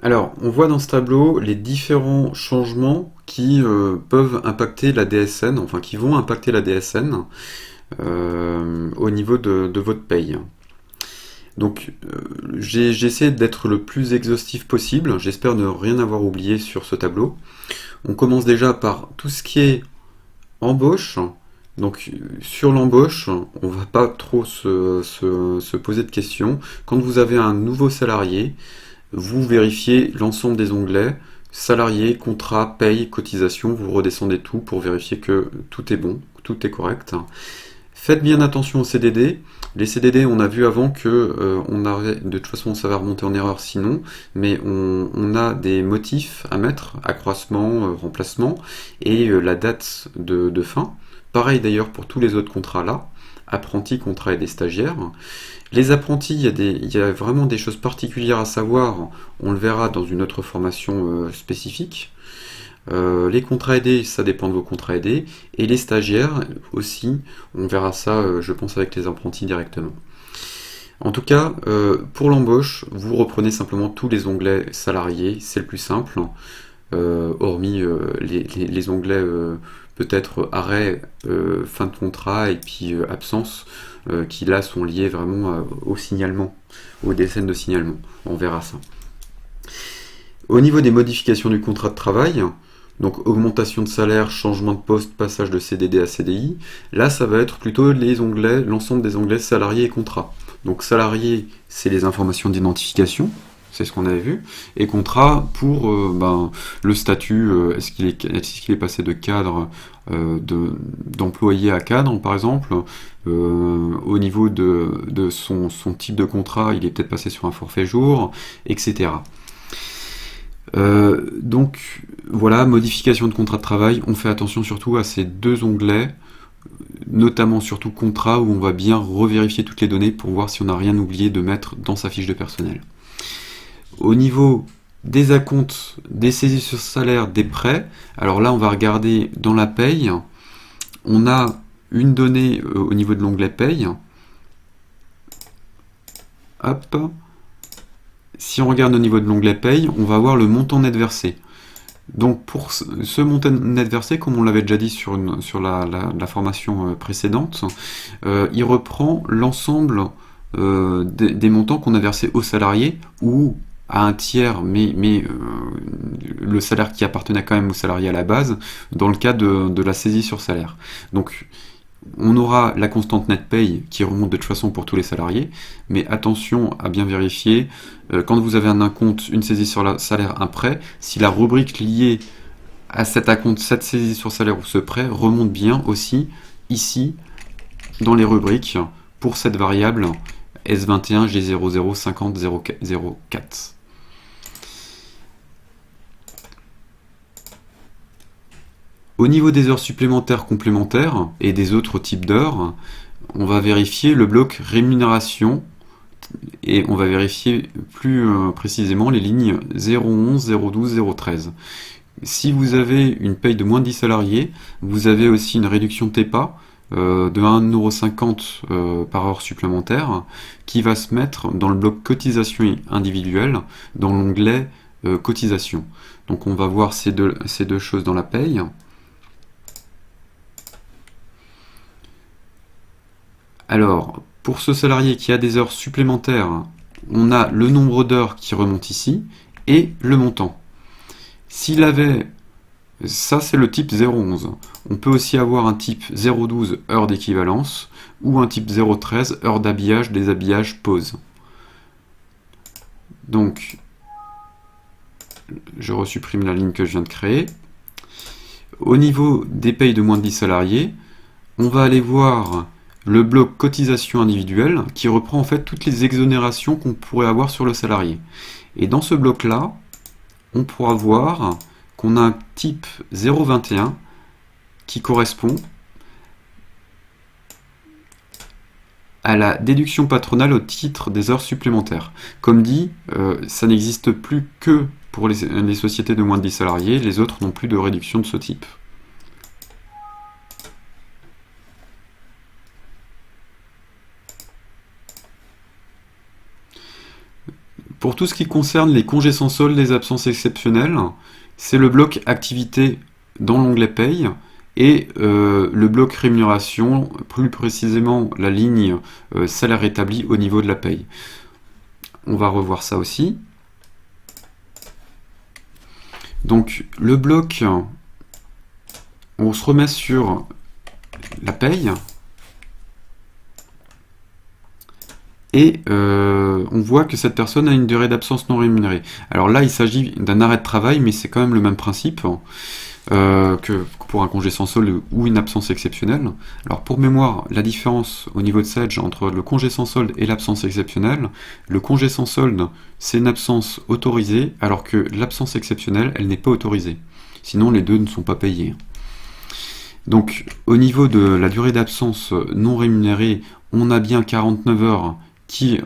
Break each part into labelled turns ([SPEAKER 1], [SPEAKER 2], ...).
[SPEAKER 1] Alors, on voit dans ce tableau les différents changements qui peuvent impacter la DSN, enfin qui vont impacter la DSN au niveau de votre paye. Donc, j'ai essayé d'être le plus exhaustif possible. J'espère ne rien avoir oublié sur ce tableau. On commence déjà par tout ce qui est embauche. Donc, sur l'embauche, on va pas trop se poser de questions. Quand vous avez un nouveau salarié, vous vérifiez l'ensemble des onglets, salarié, contrat, paye, cotisation, vous redescendez tout pour vérifier que tout est bon, tout est correct. Faites bien attention aux CDD. Les CDD, on a vu avant que de toute façon ça va remonter en erreur sinon, mais on a des motifs à mettre, accroissement, remplacement, et la date de fin. Pareil d'ailleurs pour tous les autres contrats là, apprentis, contrats et des stagiaires. Les apprentis, il y a vraiment des choses particulières à savoir, on le verra dans une autre formation spécifique. Les contrats aidés, ça dépend de vos contrats aidés. Et les stagiaires aussi, on verra ça, je pense, avec les apprentis directement. En tout cas, pour l'embauche, vous reprenez simplement tous les onglets salariés, c'est le plus simple, hormis les onglets peut-être arrêt, fin de contrat et puis absence, qui là sont liés vraiment au signalement, aux décennes de signalement. On verra ça. Au niveau des modifications du contrat de travail, donc augmentation de salaire, changement de poste, passage de CDD à CDI, là ça va être plutôt les onglets, l'ensemble des onglets salariés et contrat. Donc salarié, c'est les informations d'identification, c'est ce qu'on avait vu, et contrat pour le statut, est-ce qu'il est passé de cadre d'employé à cadre par exemple, au niveau de son type de contrat, il est peut-être passé sur un forfait jour, etc. Donc voilà, modification de contrat de travail, on fait attention surtout à ces deux onglets, notamment surtout contrat où on va bien revérifier toutes les données pour voir si on n'a rien oublié de mettre dans sa fiche de personnel. Au niveau des acomptes, des saisies sur salaire, des prêts, alors là on va regarder dans la paye, on a une donnée au niveau de l'onglet paye. Hop. Si on regarde au niveau de l'onglet paye, on va voir le montant net versé. Donc pour ce montant net versé, comme on l'avait déjà dit sur la formation précédente, il reprend l'ensemble des montants qu'on a versés aux salariés ou à un tiers, mais le salaire qui appartenait quand même au salarié à la base, dans le cas de la saisie sur salaire. Donc on aura la constante net paye qui remonte de toute façon pour tous les salariés, mais attention à bien vérifier, quand vous avez un acompte, une saisie sur salaire, un prêt, si la rubrique liée à cet acompte, cette saisie sur salaire ou ce prêt remonte bien aussi ici dans les rubriques pour cette variable S21 G00 50 04. Au niveau des heures supplémentaires complémentaires et des autres types d'heures, on va vérifier le bloc rémunération et on va vérifier plus précisément les lignes 011, 012, 013. Si vous avez une paye de moins de 10 salariés, vous avez aussi une réduction TEPA de 1,50 € par heure supplémentaire qui va se mettre dans le bloc cotisation individuelle dans l'onglet cotisation. Donc on va voir ces deux choses dans la paye. Alors, pour ce salarié qui a des heures supplémentaires, on a le nombre d'heures qui remonte ici et le montant. S'il avait, ça c'est le type 011. On peut aussi avoir un type 012 heures d'équivalence ou un type 013 heures d'habillage, déshabillage, pause. Donc, je resupprime la ligne que je viens de créer. Au niveau des payes de moins de 10 salariés, on va aller voir le bloc cotisation individuelle qui reprend en fait toutes les exonérations qu'on pourrait avoir sur le salarié. Et dans ce bloc-là, on pourra voir qu'on a un type 021 qui correspond à la déduction patronale au titre des heures supplémentaires. Comme dit, ça n'existe plus que pour les sociétés de moins de 10 salariés, les autres n'ont plus de réduction de ce type. Pour tout ce qui concerne les congés sans solde, les absences exceptionnelles, c'est le bloc activité dans l'onglet paye et le bloc rémunération, plus précisément la ligne salaire établi au niveau de la paye. On va revoir ça aussi. Donc le bloc, on se remet sur la paye et on voit que cette personne a une durée d'absence non rémunérée. Alors là, il s'agit d'un arrêt de travail, mais c'est quand même le même principe que pour un congé sans solde ou une absence exceptionnelle. Alors pour mémoire, la différence au niveau de Sage entre le congé sans solde et l'absence exceptionnelle, le congé sans solde, c'est une absence autorisée, alors que l'absence exceptionnelle, elle n'est pas autorisée. Sinon, les deux ne sont pas payés. Donc au niveau de la durée d'absence non rémunérée, on a bien 49 heures qui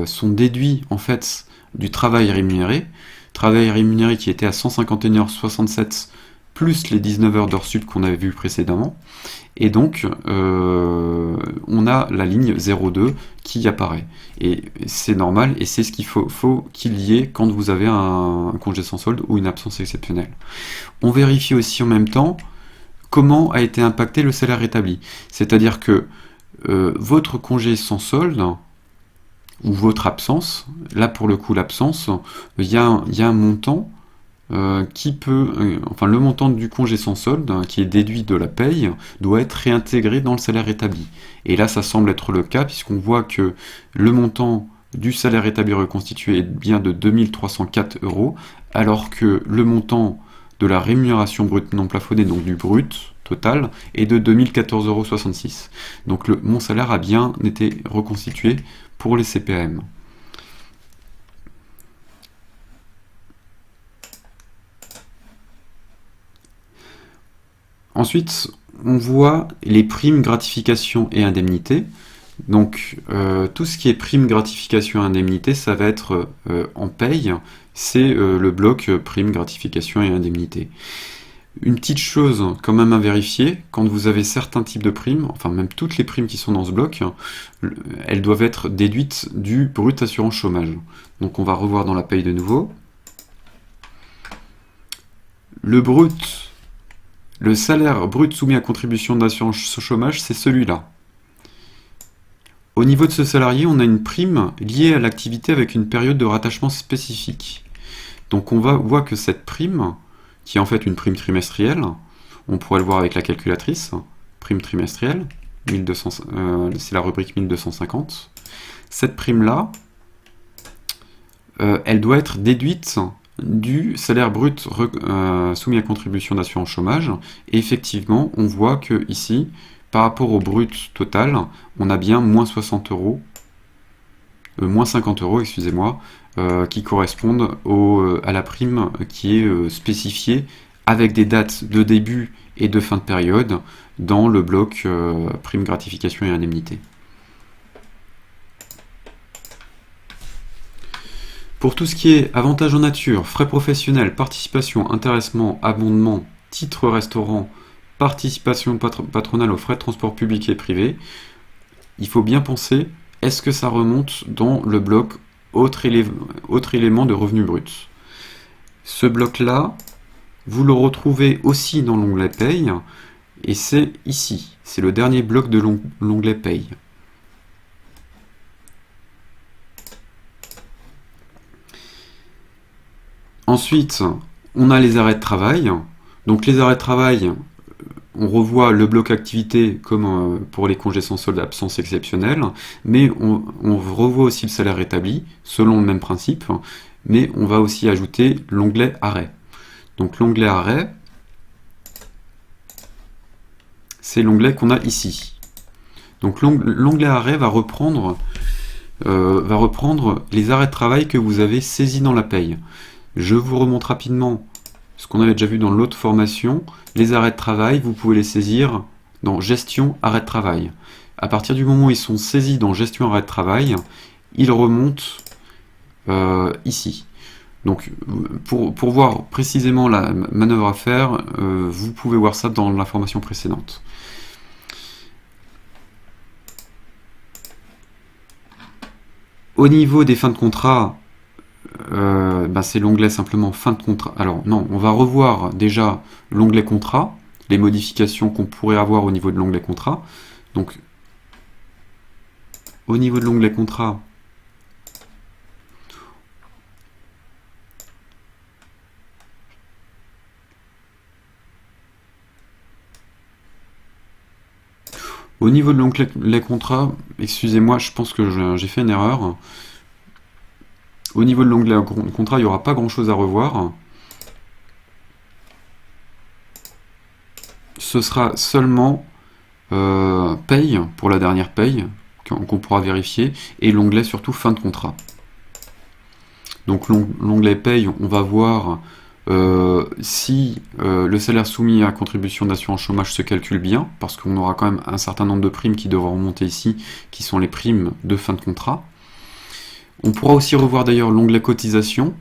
[SPEAKER 1] sont déduits en fait du travail rémunéré qui était à 151h67 plus les 19 heures d'heures sup qu'on avait vu précédemment, et donc on a la ligne 02 qui apparaît, et c'est normal, et c'est ce qu'il faut qu'il y ait quand vous avez un congé sans solde ou une absence exceptionnelle. On vérifie aussi en même temps comment a été impacté le salaire établi, c'est-à-dire que votre congé sans solde ou votre absence, là pour le coup l'absence, il y a un montant qui peut, enfin le montant du congé sans solde qui est déduit de la paye doit être réintégré dans le salaire établi. Et là ça semble être le cas puisqu'on voit que le montant du salaire établi reconstitué est bien de 2304 euros, alors que le montant de la rémunération brute non plafonnée, donc du brut total, est de 2014,66 euros. Donc mon salaire a bien été reconstitué pour les CPAM. Ensuite, on voit les primes, gratifications et indemnités. Donc, tout ce qui est primes, gratifications et indemnités, ça va être en paye, c'est le bloc primes, gratifications et indemnités. Une petite chose quand même à vérifier, quand vous avez certains types de primes, enfin même toutes les primes qui sont dans ce bloc, elles doivent être déduites du brut assurance chômage. Donc on va revoir dans la paye de nouveau. Le salaire brut soumis à contribution d'assurance chômage, c'est celui-là. Au niveau de ce salarié, on a une prime liée à l'activité avec une période de rattachement spécifique. Donc on voit que cette prime, qui est en fait une prime trimestrielle, on pourrait le voir avec la calculatrice, prime trimestrielle, c'est la rubrique 1250. Cette prime-là, elle doit être déduite du salaire brut soumis à contribution d'assurance chômage, et effectivement, on voit que ici, par rapport au brut total, on a bien moins 60 euros, moins 50 euros, excusez-moi, qui correspondent à la prime qui est spécifiée avec des dates de début et de fin de période dans le bloc prime, gratification et indemnité. Pour tout ce qui est avantages en nature, frais professionnels, participation, intéressement, abondement, titre restaurant, participation patronale aux frais de transport public et privé, il faut bien penser, est-ce que ça remonte dans le bloc autre élément de revenu brut? Ce bloc-là, vous le retrouvez aussi dans l'onglet paye, et c'est ici, c'est le dernier bloc de l'onglet paye. Ensuite, on a les arrêts de travail. Donc les arrêts de travail, on revoit le bloc activité comme pour les congés sans solde absence exceptionnelle, mais on revoit aussi le salaire établi, selon le même principe, mais on va aussi ajouter l'onglet arrêt. Donc l'onglet arrêt, c'est l'onglet qu'on a ici. Donc l'onglet arrêt va reprendre les arrêts de travail que vous avez saisis dans la paye. Je vous remonte rapidement ce qu'on avait déjà vu dans l'autre formation. Les arrêts de travail, vous pouvez les saisir dans gestion arrêt de travail. À partir du moment où ils sont saisis dans gestion arrêt de travail, ils remontent ici. Donc pour voir précisément la manœuvre à faire, vous pouvez voir ça dans la formation précédente. Au niveau des fins de contrat, c'est l'onglet simplement fin de contrat. Alors non, on va revoir déjà l'onglet contrat, les modifications qu'on pourrait avoir au niveau de l'onglet contrat. Donc au niveau de l'onglet contrat, au niveau de l'onglet contrat, excusez-moi, je pense que j'ai fait une erreur. Au niveau de l'onglet contrat, il n'y aura pas grand-chose à revoir. Ce sera seulement paye pour la dernière paye qu'on pourra vérifier et l'onglet surtout fin de contrat. Donc l'onglet paye, on va voir si le salaire soumis à contribution d'assurance chômage se calcule bien, parce qu'on aura quand même un certain nombre de primes qui devront remonter ici, qui sont les primes de fin de contrat. On pourra aussi revoir d'ailleurs l'onglet cotisation.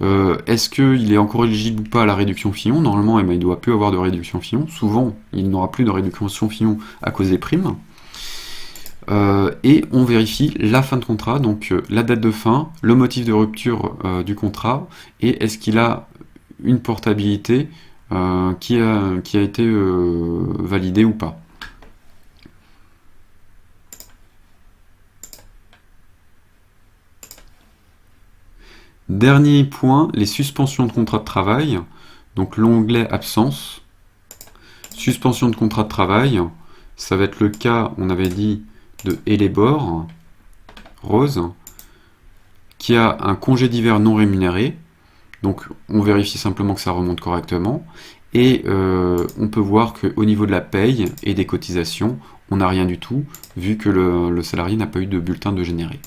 [SPEAKER 1] Est-ce qu'il est encore éligible ou pas à la réduction Fillon? Normalement, il ne doit plus avoir de réduction Fillon. Souvent, il n'aura plus de réduction Fillon à cause des primes. Et on vérifie la fin de contrat, donc la date de fin, le motif de rupture du contrat, et est-ce qu'il a une portabilité qui a été validée ou pas. Dernier point, les suspensions de contrat de travail. Donc l'onglet absence. Suspension de contrat de travail, ça va être le cas, on avait dit, de Elébor, Rose, qui a un congé d'hiver non rémunéré. Donc on vérifie simplement que ça remonte correctement. Et on peut voir qu'au niveau de la paye et des cotisations, on n'a rien du tout, vu que le salarié n'a pas eu de bulletin de généré.